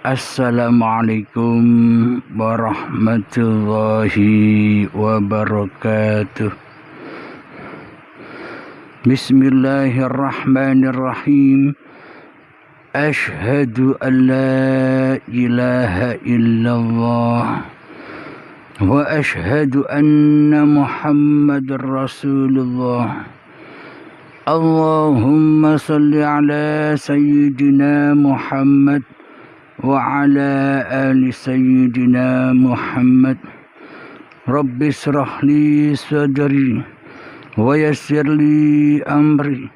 Assalamualaikum warahmatullahi wabarakatuh. Bismillahirrahmanirrahim. Ashhadu an la ilaha illallah wa ashhadu anna Muhammadar Rasulullah. Allahumma salli ala sayyidina Muhammad wa ala ali sayyidina Muhammad. Rabbi israh li sadri wa yassir li amri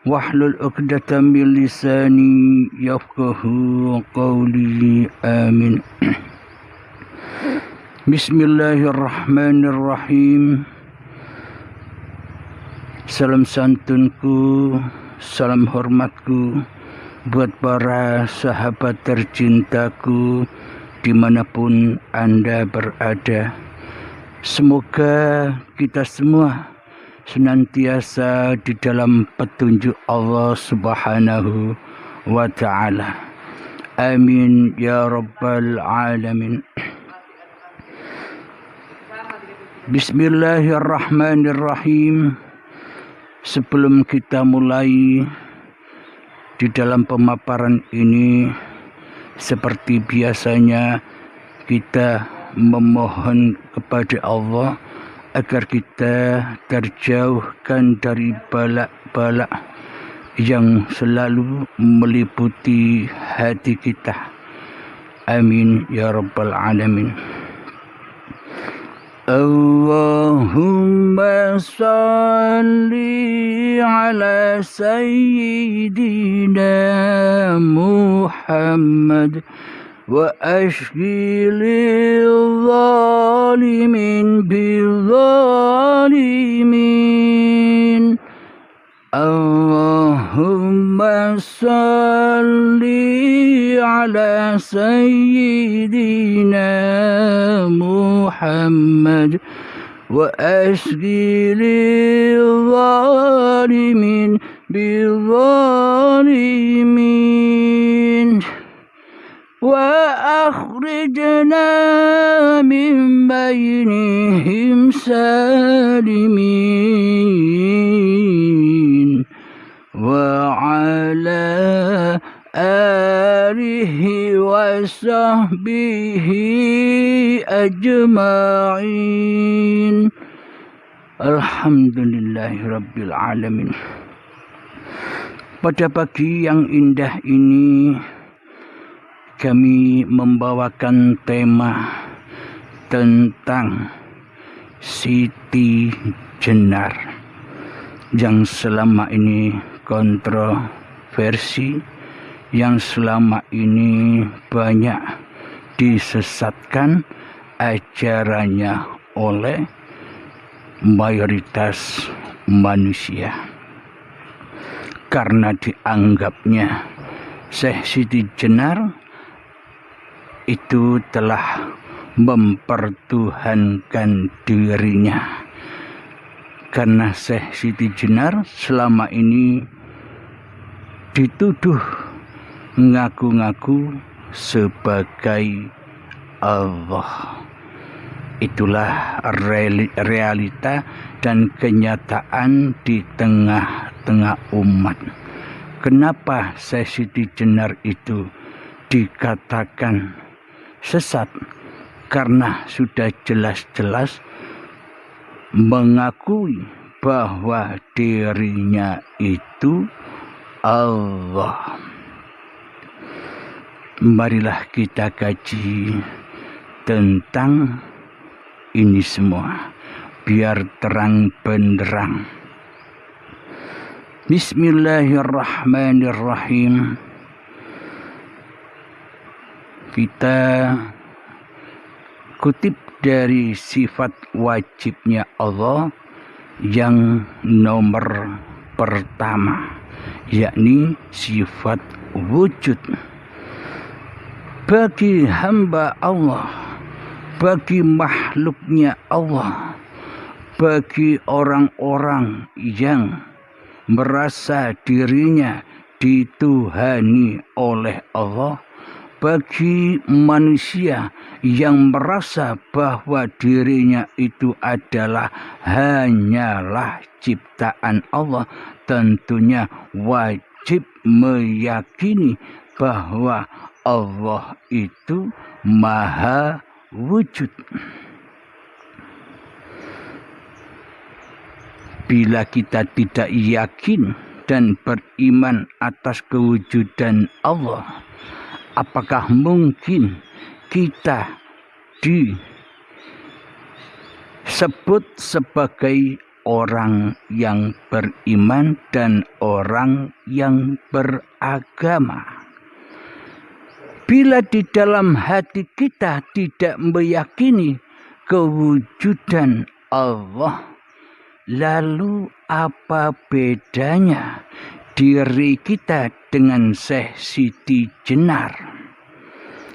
wahlul 'uqdatam min lisani yafqahu qawli. Amin. Bismillahirrahmanirrahim. Salam santunku, salam hormatku buat para sahabat tercintaku dimanapun Anda berada. Semoga kita semua senantiasa di dalam petunjuk Allah Subhanahu wa ta'ala. Amin ya rabbal alamin. Bismillahirrahmanirrahim. Sebelum kita mulai di dalam pemaparan ini, seperti biasanya kita memohon kepada Allah agar kita terjauhkan dari balak-balak yang selalu meliputi hati kita. Amin ya rabbal alamin. Allahumma salli ala sayyidina Muhammad wa ashghilil zalimin bil zalimin. Allahumma salli ala sayyidina Muhammad wa ashghilil zalimin bil zalimin wa akhrijna min bainihim salimin wa ala alihi wa sahbihi ajma'in. Alhamdulillahi rabbil alamin. Pada pagi yang indah ini kami membawakan tema tentang Siti Jenar yang selama ini kontroversi, yang selama ini banyak disesatkan ajarannya oleh mayoritas manusia, karena dianggapnya Syekh Siti Jenar itu telah mempertuhankan dirinya, karena Syekh Siti Jenar selama ini dituduh ngaku-ngaku sebagai Allah. Itulah realita dan kenyataan di tengah-tengah umat. Kenapa Syekh Siti Jenar itu dikatakan sesat? Karena sudah jelas-jelas mengakui bahwa dirinya itu Allah. Marilah kita kaji tentang ini semua biar terang benderang. Bismillahirrahmanirrahim. Kita kutip dari sifat wajibnya Allah yang nomor pertama, yakni sifat wujud. Bagi hamba Allah, bagi makhluknya Allah, bagi orang-orang yang merasa dirinya dituhani oleh Allah, bagi manusia yang merasa bahwa dirinya itu adalah hanyalah ciptaan Allah, tentunya wajib meyakini bahwa Allah itu maha wujud. Bila kita tidak yakin dan beriman atas kewujudan Allah, apakah mungkin kita disebut sebagai orang yang beriman dan orang yang beragama? Bila di dalam hati kita tidak meyakini kewujudan Allah, lalu apa bedanya diri kita dengan Syekh Siti Jenar?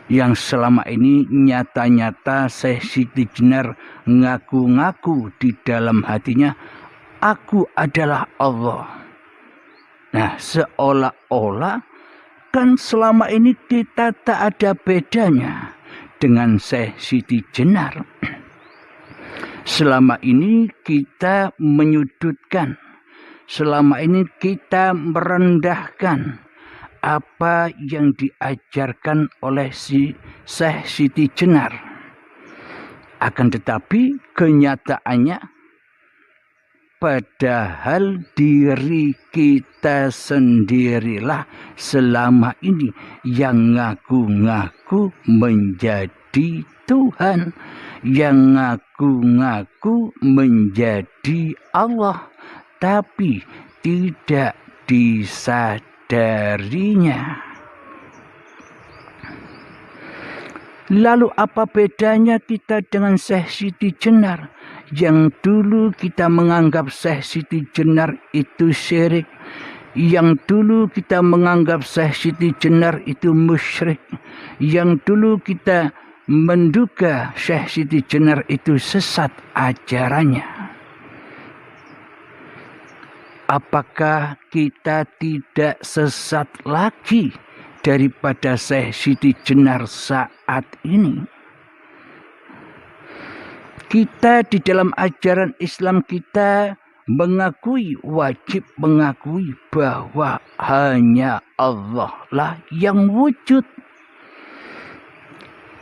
Yang selama ini nyata-nyata Syekh Siti Jenar ngaku-ngaku di dalam hatinya, aku adalah Allah. Nah, seolah-olah kan selama ini kita tak ada bedanya dengan Syekh Siti Jenar. Selama ini kita menyudutkan, selama ini kita merendahkan apa yang diajarkan oleh si Syekh Siti Jenar. Akan tetapi kenyataannya, padahal diri kita sendirilah selama ini yang ngaku-ngaku menjadi Tuhan, yang ngaku-ngaku menjadi Allah, tapi tidak disadarinya. Lalu apa bedanya kita dengan Syekh Siti Jenar? Yang dulu kita menganggap Syekh Siti Jenar itu syirik, yang dulu kita menganggap Syekh Siti Jenar itu musyrik, yang dulu kita menduga Syekh Siti Jenar itu sesat ajarannya. Apakah kita tidak sesat lagi daripada Syekh Siti Jenar saat ini? Kita di dalam ajaran Islam kita wajib mengakui bahwa hanya Allah lah yang wujud.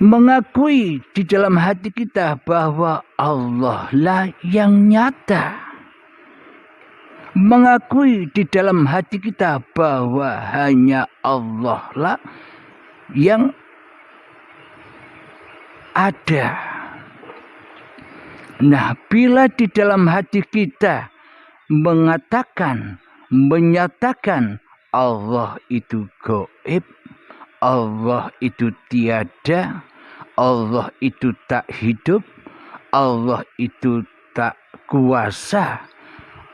Mengakui di dalam hati kita bahwa Allah lah yang nyata. Mengakui di dalam hati kita bahwa hanya Allah lah yang ada. Nah, bila di dalam hati kita menyatakan Allah itu gaib, Allah itu tiada, Allah itu tak hidup, Allah itu tak kuasa,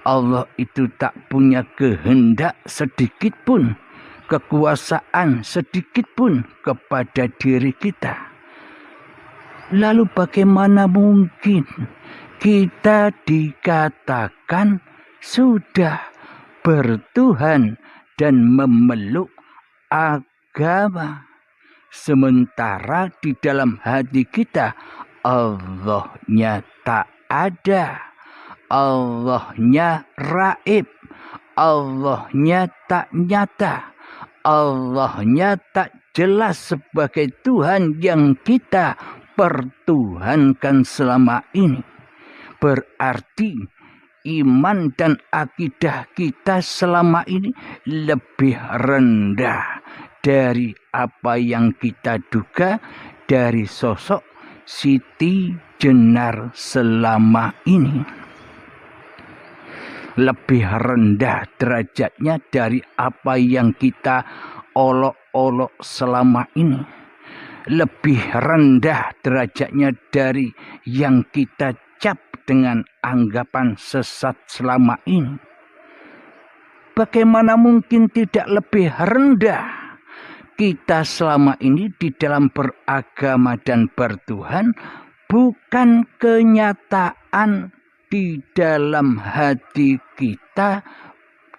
Allah itu tak punya kehendak sedikit pun, kekuasaan sedikit pun kepada diri kita. Lalu bagaimana mungkin kita dikatakan sudah bertuhan dan memeluk agama, sementara di dalam hati kita Allahnya tak ada, Allahnya raib, Allahnya tak nyata, Allahnya tak jelas sebagai Tuhan yang kita pertuhankan selama ini. Berarti iman dan akidah kita selama ini lebih rendah dari apa yang kita duga dari sosok Siti Jenar selama ini. Lebih rendah derajatnya dari apa yang kita olok-olok selama ini. Lebih rendah derajatnya dari yang kita cap dengan anggapan sesat selama ini. Bagaimana mungkin tidak lebih rendah kita selama ini di dalam beragama dan bertuhan, bukan kenyataan di dalam hati kita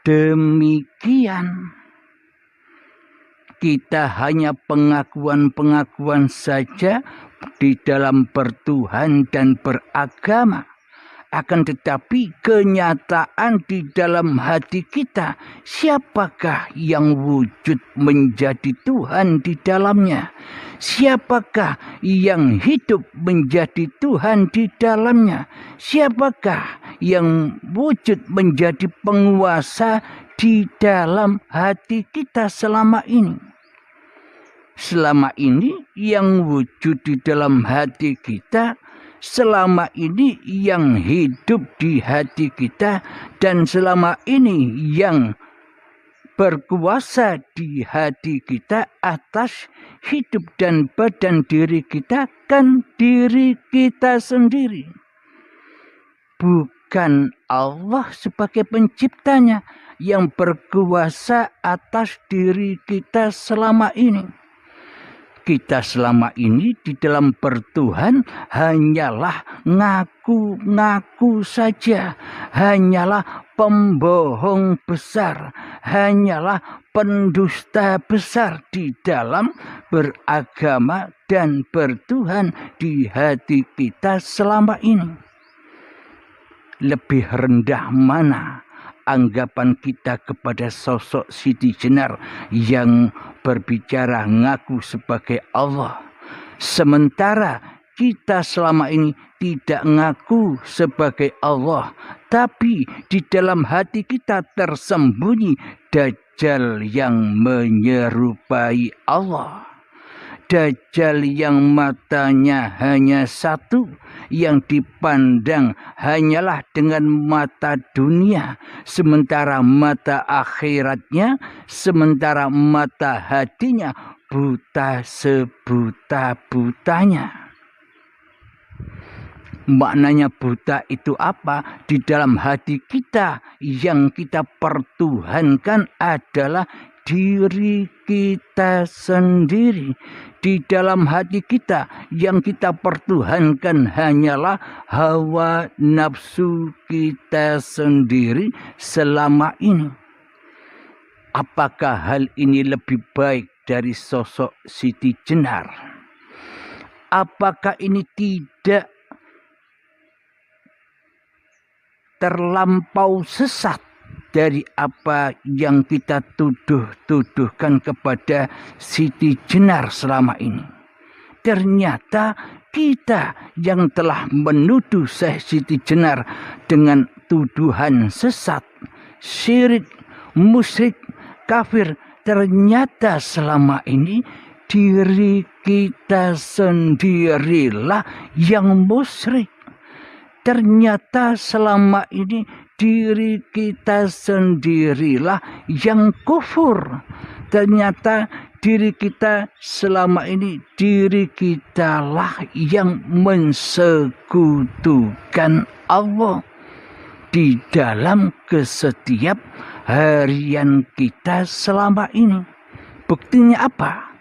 demikian. Kita hanya pengakuan-pengakuan saja di dalam bertuhan dan beragama. Akan tetapi kenyataan di dalam hati kita, siapakah yang wujud menjadi Tuhan di dalamnya? Siapakah yang hidup menjadi Tuhan di dalamnya? Siapakah yang wujud menjadi penguasa di dalam hati kita selama ini? Selama ini yang wujud di dalam hati kita, selama ini yang hidup di hati kita, dan selama ini yang berkuasa di hati kita atas hidup dan badan diri kita, kan diri kita sendiri. Bukan Allah sebagai penciptanya yang berkuasa atas diri kita selama ini. Kita selama ini di dalam bertuhan hanyalah ngaku-ngaku saja, hanyalah pembohong besar, hanyalah pendusta besar di dalam beragama dan bertuhan di hati kita selama ini. Lebih rendah mana anggapan kita kepada sosok Siti Jenar yang berbicara ngaku sebagai Allah, sementara kita selama ini tidak ngaku sebagai Allah, tapi di dalam hati kita tersembunyi Dajjal yang menyerupai Allah. Dajjal yang matanya hanya satu, yang dipandang hanyalah dengan mata dunia, sementara mata akhiratnya, sementara mata hatinya buta sebuta-butanya. Maknanya buta itu apa? Di dalam hati kita yang kita pertuhankan adalah diri kita sendiri. Di dalam hati kita yang kita pertuhankan hanyalah hawa nafsu kita sendiri selama ini. Apakah hal ini lebih baik dari sosok Siti Jenar? Apakah ini tidak terlampau sesat dari apa yang kita tuduh-tuduhkan kepada Siti Jenar selama ini? Ternyata kita yang telah menuduh Syekh Siti Jenar dengan tuduhan sesat, syirik, musyrik, kafir, ternyata selama ini diri kita sendirilah yang musyrik. Ternyata selama ini diri kita sendirilah yang kufur. Ternyata diri kita selama ini, diri kitalah yang mensekutukan Allah di dalam kesetiap harian kita selama ini. Buktinya apa?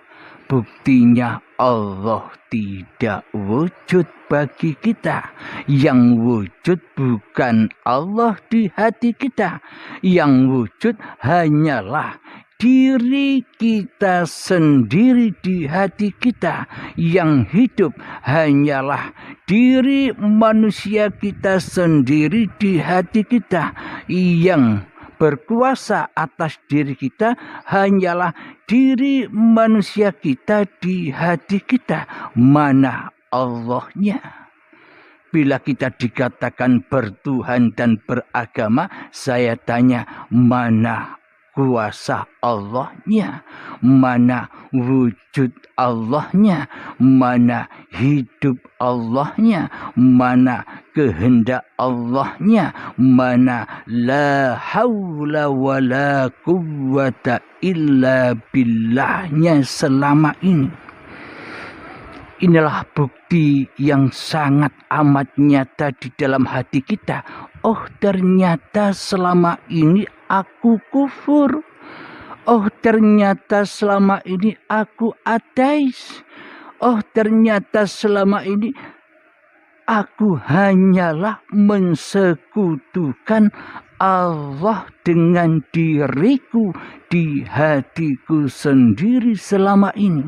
Buktinya Allah tidak wujud bagi kita. Yang wujud bukan Allah di hati kita. Yang wujud hanyalah diri kita sendiri di hati kita. Yang hidup hanyalah diri manusia kita sendiri di hati kita. Yang berkuasa atas diri kita hanyalah diri manusia kita di hati kita. Mana Allahnya? Bila kita dikatakan bertuhan dan beragama, saya tanya, mana kuasa Allahnya? Mana wujud Allahnya? Mana hidup Allahnya? Mana kehendak Allahnya? Mana la haula wa la quwwata illa billahnya selama ini? Inilah bukti yang sangat amat nyata di dalam hati kita. Oh, ternyata selama ini aku kufur. Oh, ternyata selama ini aku ateis. Oh, ternyata selama ini aku hanyalah mensekutukan Allah dengan diriku di hatiku sendiri selama ini.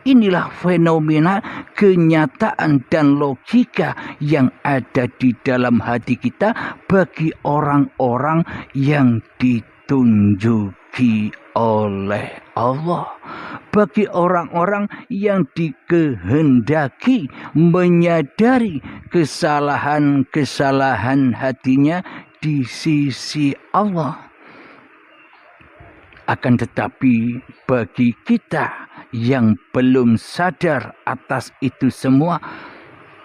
Inilah fenomena, kenyataan dan logika yang ada di dalam hati kita bagi orang-orang yang ditunjuki oleh Allah, bagi orang-orang yang dikehendaki menyadari kesalahan-kesalahan hatinya di sisi Allah. Akan tetapi bagi kita yang belum sadar atas itu semua,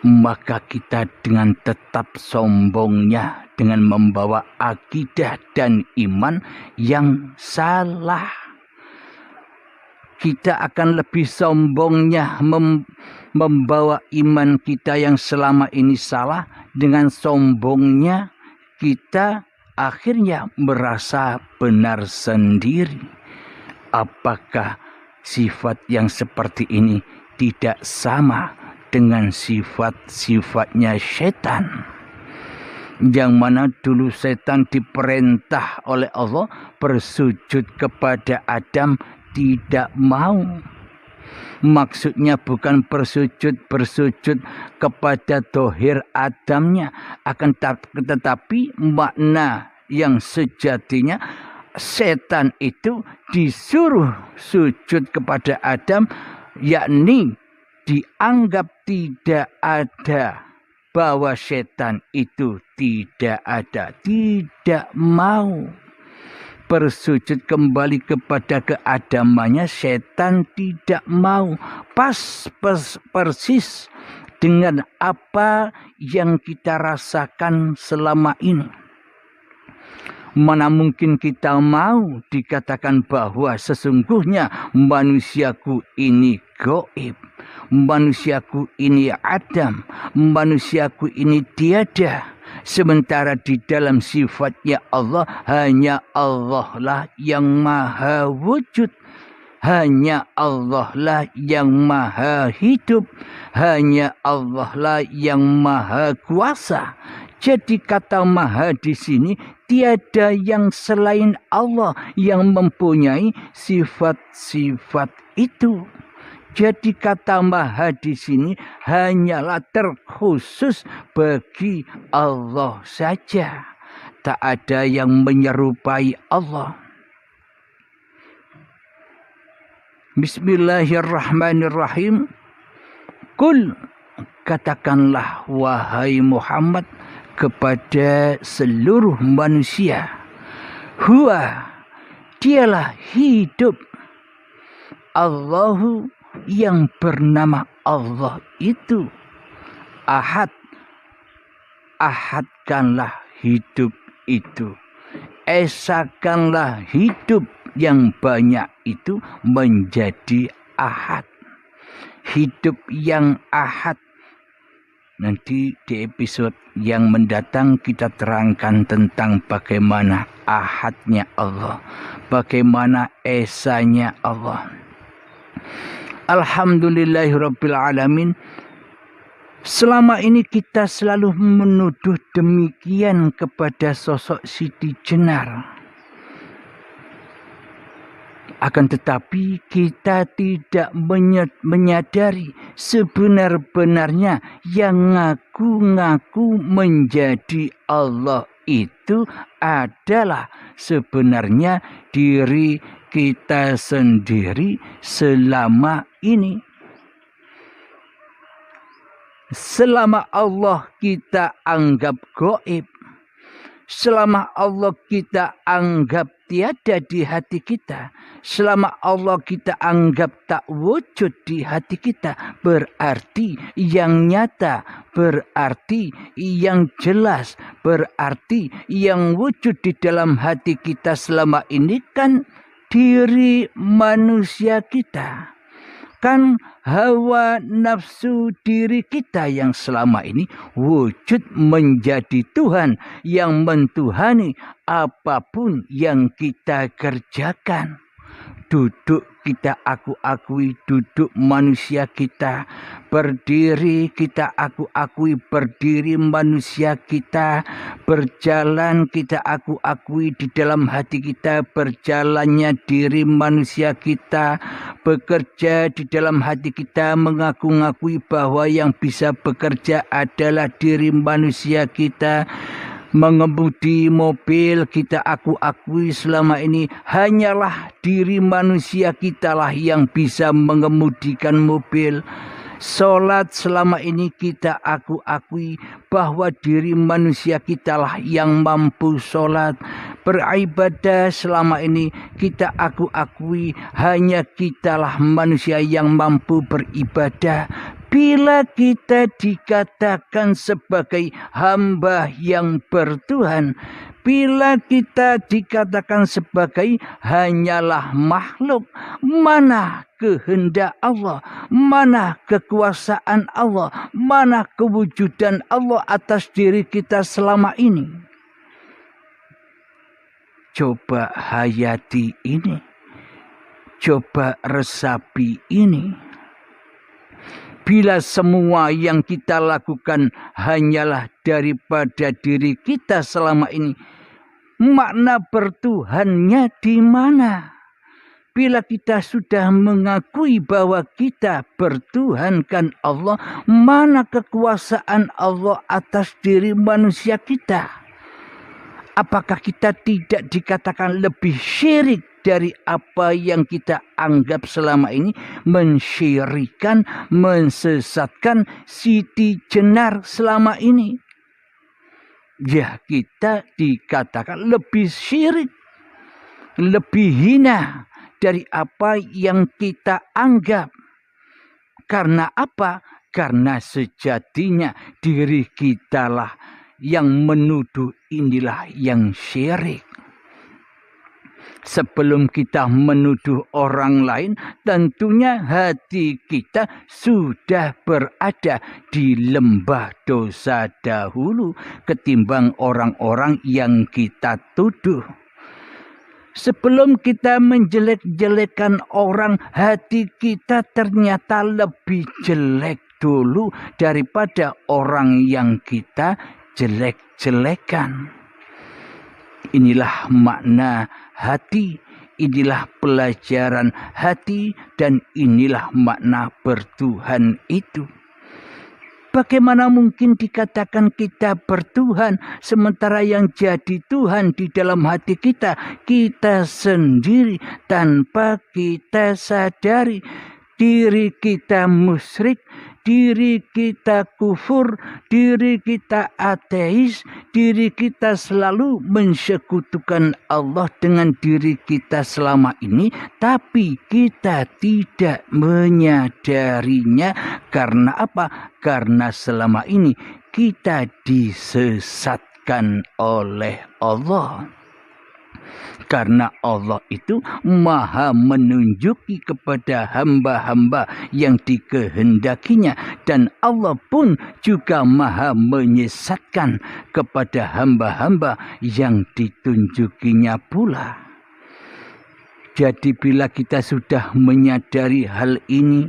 maka kita dengan tetap sombongnya, dengan membawa akidah dan iman yang salah. Kita akan lebih sombongnya membawa iman kita yang selama ini salah. Dengan sombongnya kita akhirnya merasa benar sendiri. Apakah sifat yang seperti ini tidak sama dengan sifat-sifatnya setan? Yang mana dulu setan diperintah oleh Allah bersujud kepada Adam, tidak mau. Maksudnya bukan bersujud kepada dohir Adamnya, akan tetapi makna yang sejatinya setan itu disuruh sujud kepada Adam, yakni dianggap tidak ada, bahwa setan itu tidak ada, tidak mau bersujud kembali kepada keadamannya. Setan tidak mau. Persis dengan apa yang kita rasakan selama ini. Mana mungkin kita mau dikatakan bahwa sesungguhnya manusiaku ini gaib, manusiaku ini Adam, manusiaku ini tiada. Sementara di dalam sifatnya Allah, hanya Allah lah yang maha wujud, hanya Allah lah yang maha hidup, hanya Allah lah yang maha kuasa. Jadi kata maha di sini, tiada yang selain Allah yang mempunyai sifat-sifat itu. Jadi kata maha di sini hanyalah terkhusus bagi Allah saja. Tak ada yang menyerupai Allah. Bismillahirrahmanirrahim. Kul, katakanlah wahai Muhammad kepada seluruh manusia. Huwa, dialah hidup. Allahu, yang bernama Allah itu. Ahad, ahadkanlah hidup itu. Esakanlah hidup yang banyak itu menjadi ahad. Hidup yang ahad. Nanti di episode yang mendatang kita terangkan tentang bagaimana ahadnya Allah, bagaimana esanya Allah. Alhamdulillahirrabbilalamin. Selama ini kita selalu menuduh demikian kepada sosok Siti Jenar. Akan tetapi kita tidak menyadari sebenar-benarnya yang ngaku-ngaku menjadi Allah itu adalah sebenarnya diri kita sendiri selama ini. Selama Allah kita anggap gaib, selama Allah kita anggap tiada di hati kita, selama Allah kita anggap tak wujud di hati kita, berarti yang nyata, berarti yang jelas, berarti yang wujud di dalam hati kita selama ini kan diri manusia kita. Kan hawa nafsu diri kita yang selama ini wujud menjadi Tuhan yang mentuhani apapun yang kita kerjakan. Duduk kita aku-akui, duduk manusia kita, berdiri kita aku-akui, berdiri manusia kita, berjalan kita aku-akui di dalam hati kita, berjalannya diri manusia kita, bekerja di dalam hati kita, mengaku-ngakui bahwa yang bisa bekerja adalah diri manusia kita. Mengemudi mobil kita aku-akui selama ini hanyalah diri manusia kitalah yang bisa mengemudikan mobil. Solat selama ini kita aku-akui bahwa diri manusia kitalah yang mampu solat. Beribadah selama ini kita aku-akui hanya kitalah manusia yang mampu beribadah. Bila kita dikatakan sebagai hamba yang bertuhan, bila kita dikatakan sebagai hanyalah makhluk, mana kehendak Allah, mana kekuasaan Allah, mana kewujudan Allah atas diri kita selama ini? Coba hayati ini, coba resapi ini. Bila semua yang kita lakukan hanyalah daripada diri kita selama ini, makna bertuhannya di mana? Bila kita sudah mengakui bahwa kita bertuhankan Allah, mana kekuasaan Allah atas diri manusia kita? Apakah kita tidak dikatakan lebih syirik dari apa yang kita anggap selama ini mensyirikan, mensesatkan Siti Jenar selama ini? Ya, kita dikatakan lebih syirik, lebih hina dari apa yang kita anggap. Karena apa? Karena sejatinya diri kitalah yang menuduh inilah yang syirik. Sebelum kita menuduh orang lain, tentunya hati kita sudah berada di lembah dosa dahulu ketimbang orang-orang yang kita tuduh. Sebelum kita menjelek-jelekan orang, hati kita ternyata lebih jelek dulu daripada orang yang kita jelek-jelekan. Inilah makna hati, inilah pelajaran hati, dan inilah makna bertuhan itu. Bagaimana mungkin dikatakan kita bertuhan, sementara yang jadi Tuhan di dalam hati kita, kita sendiri tanpa kita sadari. Diri kita musyrik, diri kita kufur, diri kita ateis, diri kita selalu mensekutukan Allah dengan diri kita selama ini, tapi kita tidak menyadarinya. Karena apa? Karena selama ini kita disesatkan oleh Allah. Karena Allah itu maha menunjuki kepada hamba-hamba yang dikehendakinya. Dan Allah pun juga maha menyesatkan kepada hamba-hamba yang ditunjukinya pula. Jadi bila kita sudah menyadari hal ini,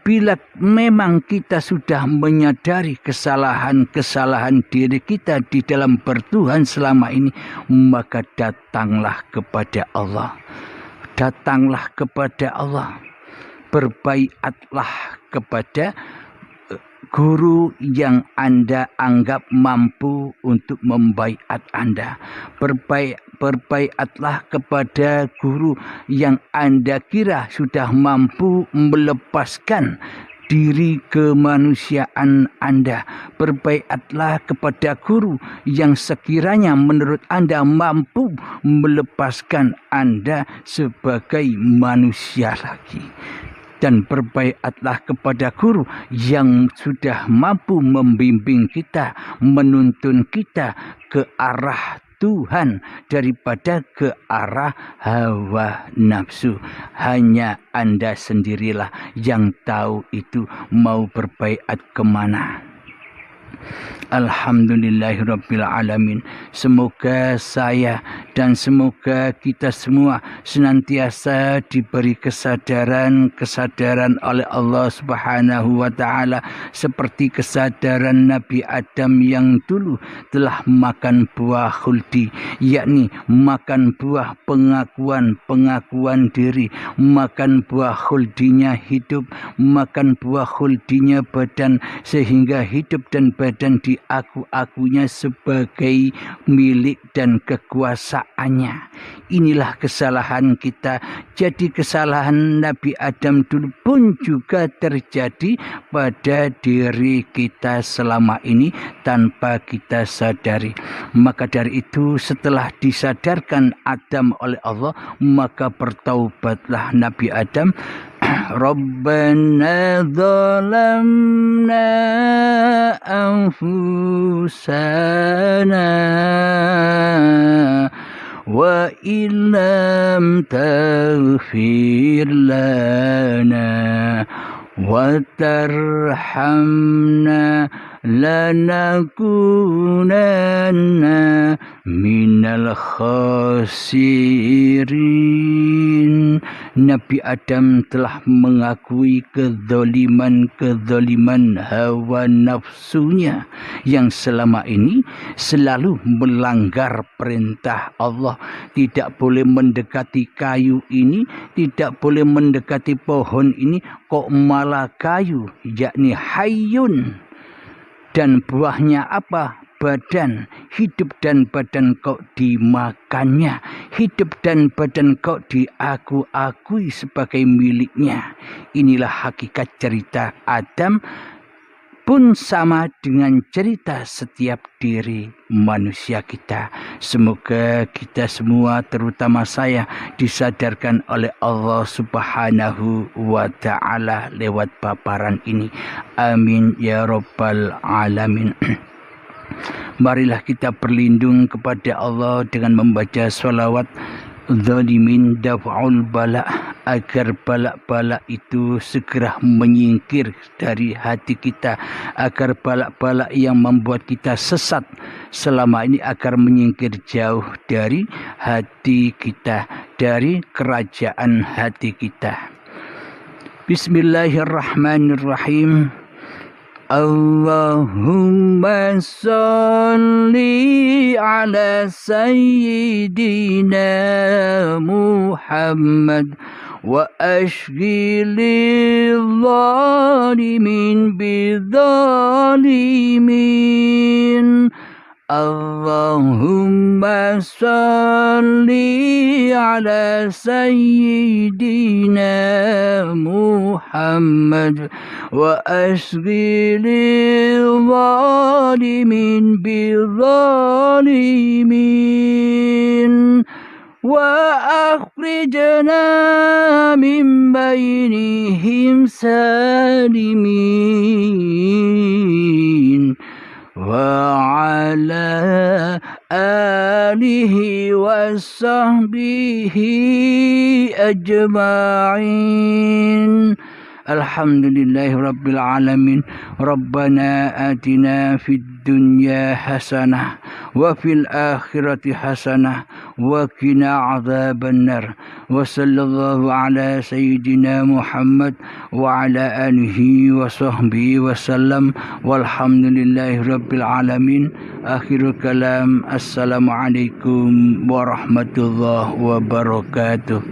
bila memang kita sudah menyadari kesalahan-kesalahan diri kita di dalam bertuhan selama ini, maka datanglah kepada Allah. Datanglah kepada Allah. Berbaiatlah kepada guru yang Anda anggap mampu untuk membaiat Anda. Berbaiatlah kepada guru yang Anda kira sudah mampu melepaskan diri kemanusiaan Anda. Berbaiatlah kepada guru yang sekiranya menurut Anda mampu melepaskan Anda sebagai manusia lagi. Dan berbaiatlah kepada guru yang sudah mampu membimbing kita, menuntun kita ke arah Tuhan daripada ke arah hawa nafsu. Hanya Anda sendirilah yang tahu itu mau berbaiat kemana. Alhamdulillahirabbil alamin. Semoga saya dan semoga kita semua senantiasa diberi kesadaran oleh Allah Subhanahu wa taala seperti kesadaran Nabi Adam yang dulu telah makan buah khuldi, yakni makan buah pengakuan diri, makan buah khuldinya hidup, makan buah khuldinya badan, sehingga hidup dan badan diaku-akunya sebagai milik dan kekuasaannya. Inilah kesalahan kita. Jadi kesalahan Nabi Adam dulu pun juga terjadi pada diri kita selama ini tanpa kita sadari. Maka dari itu setelah disadarkan Adam oleh Allah, maka bertaubatlah Nabi Adam. Rabbana zalamna anfusana wa illam taghfir lana wa tarhamna lanakunanna minal khasirin. Nabi Adam telah mengakui kezaliman hawa nafsunya yang selama ini selalu melanggar perintah Allah. Tidak boleh mendekati kayu ini, tidak boleh mendekati pohon ini, kok malah kayu, yakni hayyun. Dan buahnya apa? Badan. Hidup dan badan kau dimakannya. Hidup dan badan kau diaku-akui sebagai miliknya. Inilah hakikat cerita Adam, pun sama dengan cerita setiap diri manusia kita. Semoga kita semua, terutama saya, disadarkan oleh Allah Subhanahu wa ta'ala lewat paparan ini. Amin ya rabbal alamin. Marilah kita berlindung kepada Allah dengan membaca sholawat zalimin daf'ul bala, agar balak-balak itu segera menyingkir dari hati kita, agar balak-balak yang membuat kita sesat selama ini agar menyingkir jauh dari hati kita, dari kerajaan hati kita. Bismillahirrahmanirrahim. Allahumma salli ala sayyidina Muhammad wa ashghilil zalimin bidzalimin. Allahumma salli ala sayyidina Muhammad wa ashghilil zalimin bidzalimin wa akhrijna min bainihim salimin wa ala alihi wa sahbihi ajma'in. Alhamdulillahi rabbil alamin. Rabbana atina fid dunya hasanah wa fil akhirati hasanah wa qina adzabannar. Wa sallallahu ala sayyidina Muhammad wa ala alihi wa sahbihi wa sallam. Walhamdulillahi rabbil alamin. Akhirul kalam. Assalamualaikum warahmatullahi wabarakatuh.